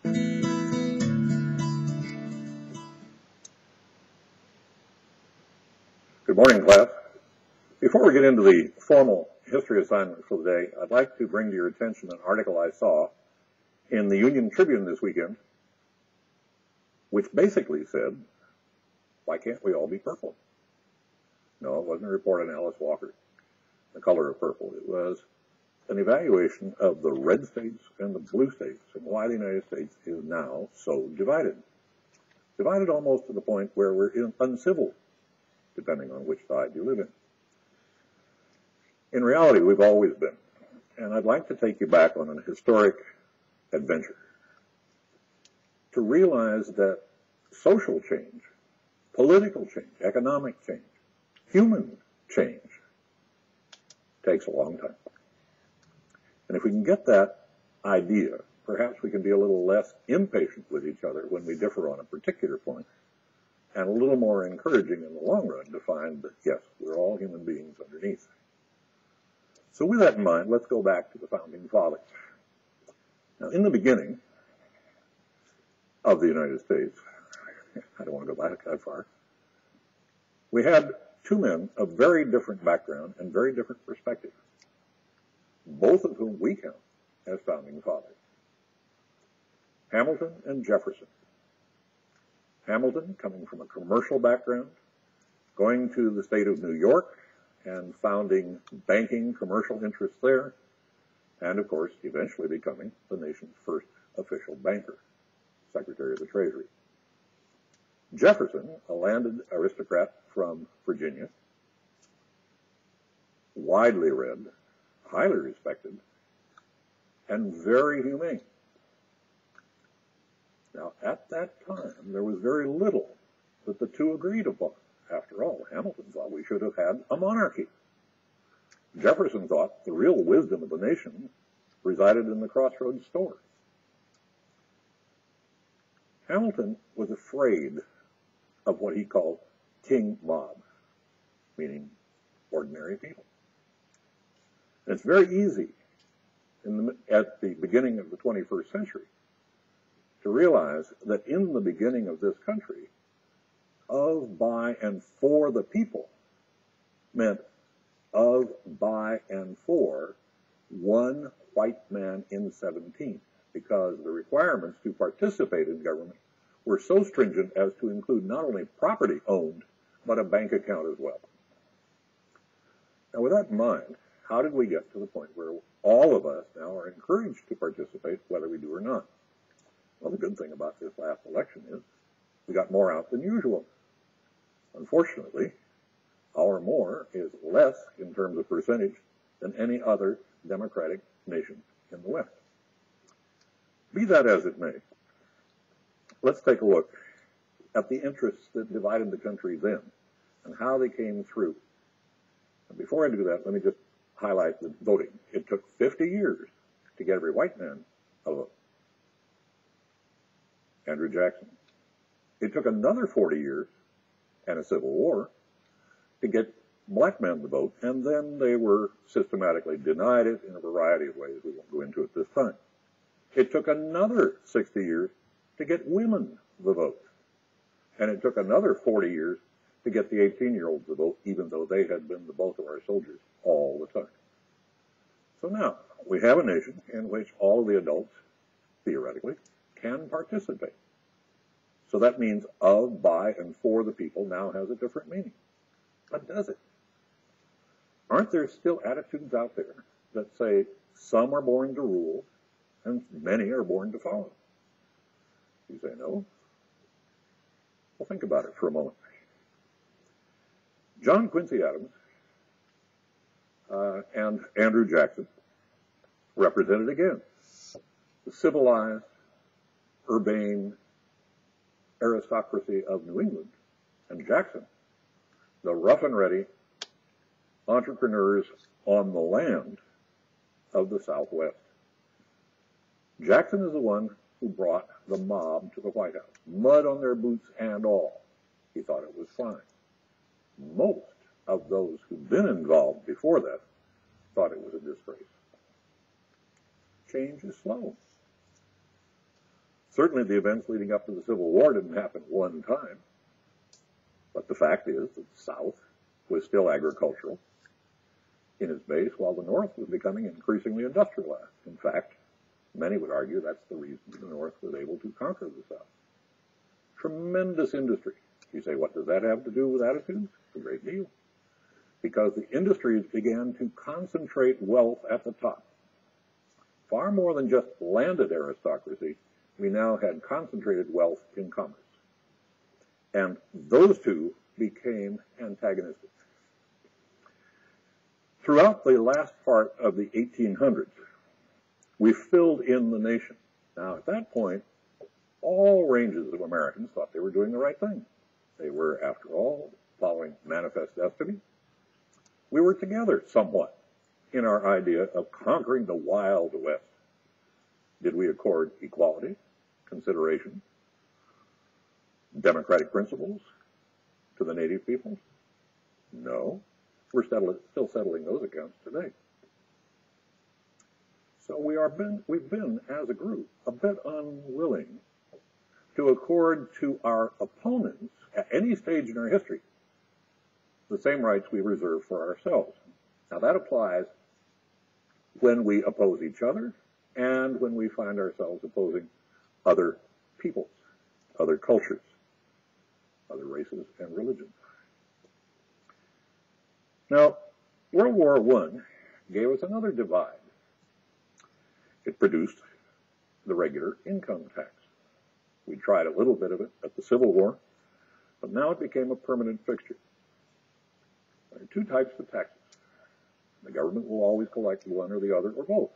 Good morning, class. Before we get into the formal history assignment for the day, I'd like to bring to your attention an article I saw in the Union Tribune this weekend, which basically said, why can't we all be purple? No, it wasn't a report on Alice Walker, the color of purple. It was an evaluation of the red states and the blue states and why the United States is now so divided. Divided almost to the point where we're uncivil, depending on which side you live in. In reality, we've always been. And I'd like to take you back on an historic adventure to realize that social change, political change, economic change, human change takes a long time. And if we can get that idea, perhaps we can be a little less impatient with each other when we differ on a particular point, and a little more encouraging in the long run to find that, yes, we're all human beings underneath. So with that in mind, let's go back to the Founding Fathers. Now, in the beginning of the United States, I don't want to go back that far, we had two men of very different background and very different perspective, both of whom we count as Founding Fathers. Hamilton and Jefferson. Hamilton, coming from a commercial background, going to the state of New York and founding banking commercial interests there, and of course, eventually becoming the nation's first official banker, Secretary of the Treasury. Jefferson, a landed aristocrat from Virginia, widely read, highly respected, and very humane. Now, at that time, there was very little that the two agreed upon. After all, Hamilton thought we should have had a monarchy. Jefferson thought the real wisdom of the nation resided in the crossroads store. Hamilton was afraid of what he called king mob, meaning ordinary people. And it's very easy at the beginning of the 21st century to realize that in the beginning of this country, of, by, and for the people meant of, by, and for one white man in 17, because the requirements to participate in government were so stringent as to include not only property owned, but a bank account as well. Now, with that in mind, how did we get to the point where all of us now are encouraged to participate, whether we do or not? Well, the good thing about this last election is we got more out than usual. Unfortunately, our more is less in terms of percentage than any other democratic nation in the West. Be that as it may, let's take a look at the interests that divided the country then and how they came through. And before I do that, let me just highlight the voting. It took 50 years to get every white man a vote. Andrew Jackson. It took another 40 years and a civil war to get black men to vote, and then they were systematically denied it in a variety of ways. We won't go into it this time. It took another 60 years to get women the vote, and it took another 40 years to get the 18-year-olds to vote, even though they had been the bulk of our soldiers all the time. So now, we have a nation in which all of the adults, theoretically, can participate. So that means of, by, and for the people now has a different meaning. But does it? Aren't there still attitudes out there that say some are born to rule and many are born to follow? You say no? Well, think about it for a moment. John Quincy Adams and Andrew Jackson represented again the civilized, urbane aristocracy of New England, and Jackson, the rough and ready entrepreneurs on the land of the Southwest. Jackson is the one who brought the mob to the White House, mud on their boots and all. He thought it was fine. Most of those who'd been involved before that thought it was a disgrace. Change is slow. Certainly the events leading up to the Civil War didn't happen one time. But the fact is that the South was still agricultural in its base, while the North was becoming increasingly industrialized. In fact, many would argue that's the reason the North was able to conquer the South. Tremendous industry. You say, what does that have to do with attitudes? A great deal. Because the industries began to concentrate wealth at the top. Far more than just landed aristocracy, we now had concentrated wealth in commerce. And those two became antagonistic. Throughout the last part of the 1800s, we filled in the nation. Now, at that point, all ranges of Americans thought they were doing the right thing. They were, after all, following manifest destiny. We were together somewhat in our idea of conquering the Wild West. Did we accord equality, consideration, democratic principles to the native peoples? No. We're still settling those accounts today. So we've been, as a group, a bit unwilling to accord to our opponents at any stage in our history the same rights we reserve for ourselves. Now that applies when we oppose each other and when we find ourselves opposing other peoples, other cultures, other races and religions. Now, World War I gave us another divide. It produced the regular income tax. We tried a little bit of it at the Civil War, but now it became a permanent fixture. There are two types of taxes. The government will always collect one or the other or both.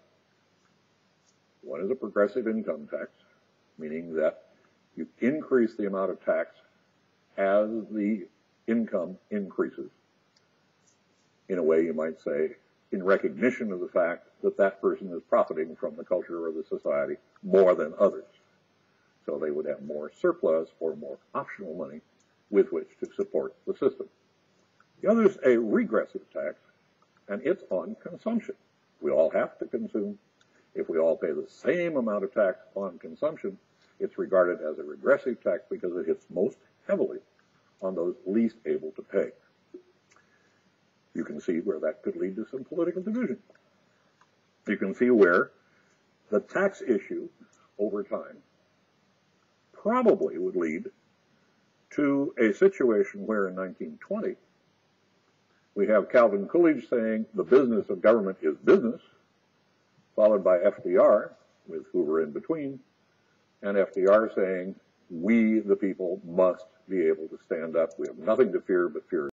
One is a progressive income tax, meaning that you increase the amount of tax as the income increases. In a way, you might say, in recognition of the fact that that person is profiting from the culture or the society more than others. So they would have more surplus or more optional money with which to support the system. The other is a regressive tax, and it's on consumption. We all have to consume. If we all pay the same amount of tax on consumption, it's regarded as a regressive tax because it hits most heavily on those least able to pay. You can see where that could lead to some political division. You can see where the tax issue over time probably would lead to a situation where in 1920 we have Calvin Coolidge saying the business of government is business, followed by FDR with Hoover in between, and FDR saying we, the people, must be able to stand up. We have nothing to fear but fear